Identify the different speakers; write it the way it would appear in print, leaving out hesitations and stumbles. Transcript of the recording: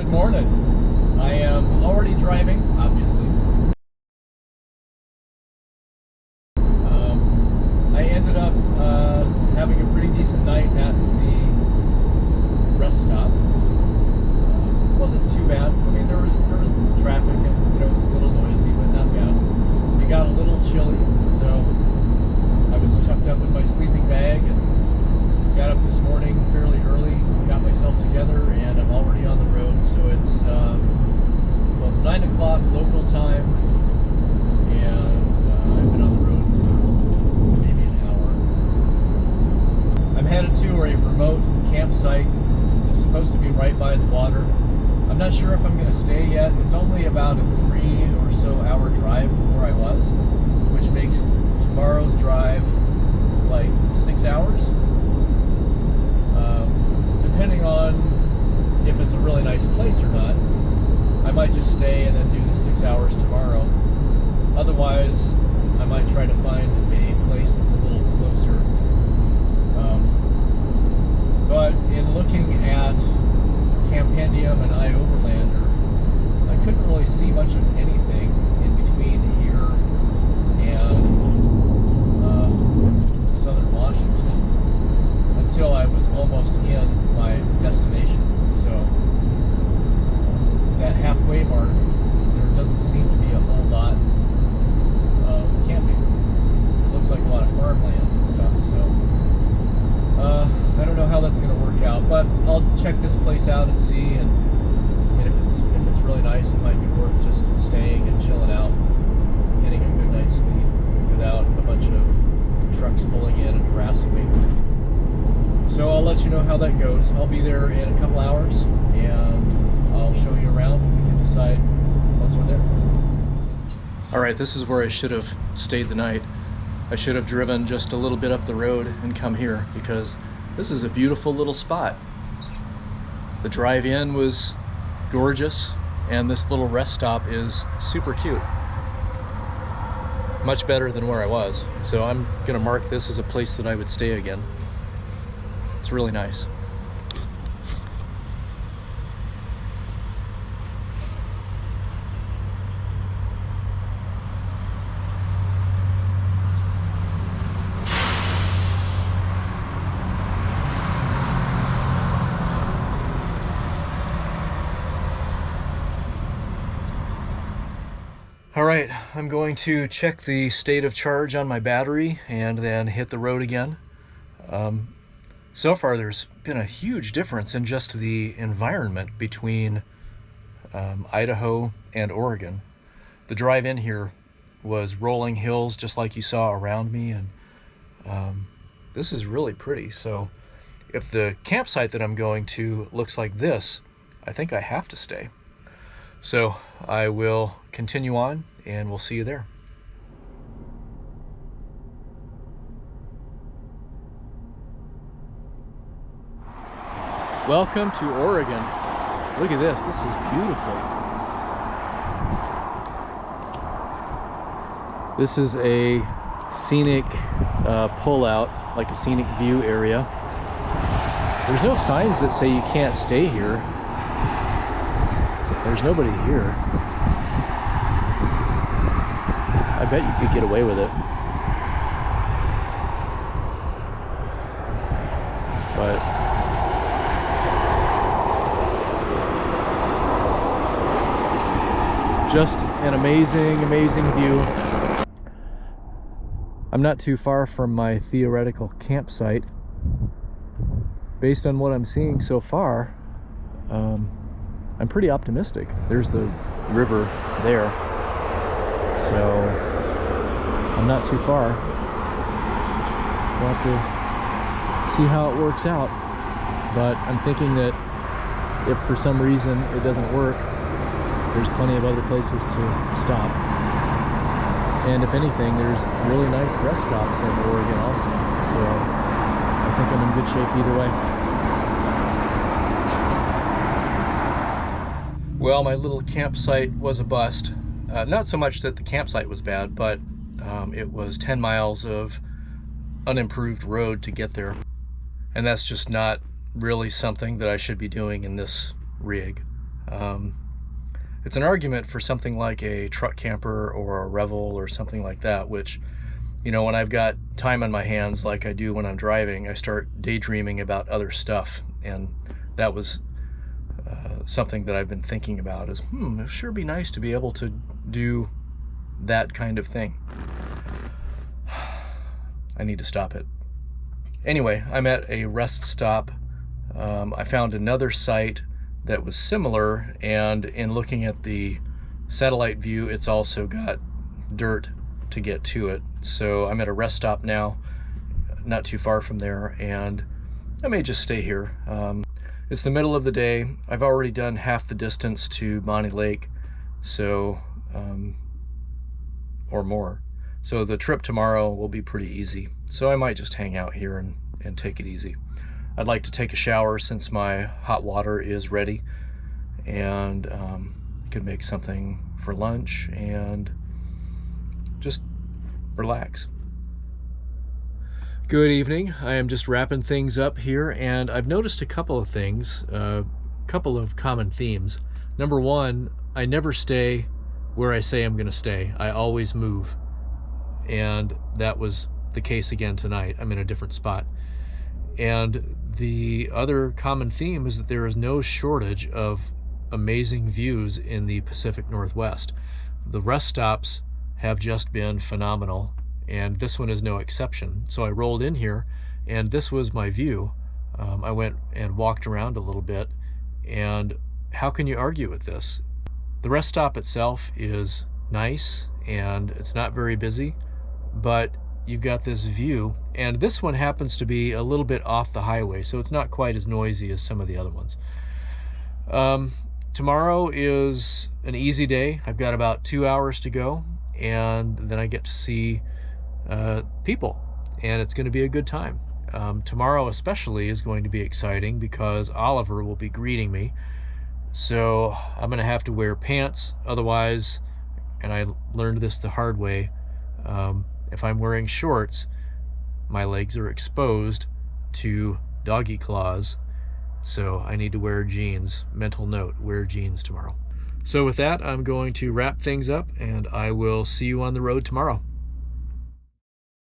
Speaker 1: Good morning. I am already driving, obviously. I ended up having a pretty decent night at the rest stop. It wasn't too bad. I mean, there was traffic and it was a little noisy, but not bad. It got a little chilly, so I was tucked up in my sleeping bag and got up this morning fairly early, got myself together, and I'm already on the road. So it's 9 o'clock local time, and I've been on the road for maybe an hour. I'm headed to a remote campsite. It's supposed to be right by the water. I'm not sure if I'm going to stay yet. It's only about a 3 or so hour drive from where I was, which makes tomorrow's drive like 6 hours. Depending on if it's a really nice place or not, I might just stay and then do the 6 hours tomorrow. Otherwise, I might try to find a place that's a little closer. But in looking at Campendium and iOverlander, I couldn't really see much of anything in between here and southern Washington until I was almost in my destination. So that halfway mark, there doesn't seem to be a whole lot of camping. It looks like a lot of farmland and stuff. So I don't know how that's going to work out, but I'll check this place out and see. And if it's really nice, it might be worth just staying and chilling out, getting a good night's sleep without a bunch of trucks pulling in and harassing me. So I'll let you know how that goes. I'll be there in a couple hours, and I'll show you around, and we can decide once we're there. All right, this is where I should have stayed the night. I should have driven just a little bit up the road and come here, because this is a beautiful little spot. The drive-in was gorgeous, and this little rest stop is super cute. Much better than where I was. So I'm gonna mark this as a place that I would stay again. It's really nice. All right, I'm going to check the state of charge on my battery and then hit the road again. So far, there's been a huge difference in just the environment between Idaho and Oregon. The drive in here was rolling hills just like you saw around me, and this is really pretty. So if the campsite that I'm going to looks like this, I think I have to stay. So I will continue on, and we'll see you there. Welcome to Oregon. Look at this. This is beautiful. This is a scenic pull-out, like a scenic view area. There's no signs that say you can't stay here. There's nobody here. I bet you could get away with it. But just an amazing, amazing view. I'm not too far from my theoretical campsite. Based on what I'm seeing so far, I'm pretty optimistic. There's the river there, so I'm not too far. We'll have to see how it works out, but I'm thinking that if for some reason it doesn't work, there's plenty of other places to stop. And if anything, there's really nice rest stops in Oregon also, so I think I'm in good shape either way. Well, my little campsite was a bust. Not so much that the campsite was bad, but it was 10 miles of unimproved road to get there. And that's just not really something that I should be doing in this rig. It's an argument for something like a truck camper or a Revel or something like that, which, you know, when I've got time on my hands like I do when I'm driving, I start daydreaming about other stuff. And that was something that I've been thinking about is, it'd sure be nice to be able to do that kind of thing. I need to stop it. Anyway, I'm at a rest stop. I found another site that was similar, and in looking at the satellite view, it's also got dirt to get to it. So I'm at a rest stop now, not too far from there, and I may just stay here. It's the middle of the day. I've already done half the distance to Bonnie Lake, so or more. So the trip tomorrow will be pretty easy. So I might just hang out here and take it easy. I'd like to take a shower since my hot water is ready, and could make something for lunch and just relax. Good evening. I am just wrapping things up here, and I've noticed a couple of things, a couple of common themes. Number one, I never stay where I say I'm going to stay. I always move, and that was the case again tonight. I'm in a different spot. And the other common theme is that there is no shortage of amazing views in the Pacific Northwest. The rest stops have just been phenomenal, and this one is no exception. So I rolled in here, and this was my view. I went and walked around a little bit, and how can you argue with this? The rest stop itself is nice, and it's not very busy, but you've got this view, and this one happens to be a little bit off the highway, so it's not quite as noisy as some of the other ones. Tomorrow is an easy day. I've got about 2 hours to go, and then I get to see people, and it's going to be a good time. Tomorrow especially is going to be exciting because Oliver will be greeting me, so I'm going to have to wear pants. Otherwise, and I learned this the hard way, if I'm wearing shorts, my legs are exposed to doggy claws, so I need to wear jeans. Mental note, wear jeans tomorrow. So with that, I'm going to wrap things up, and I will see you on the road tomorrow.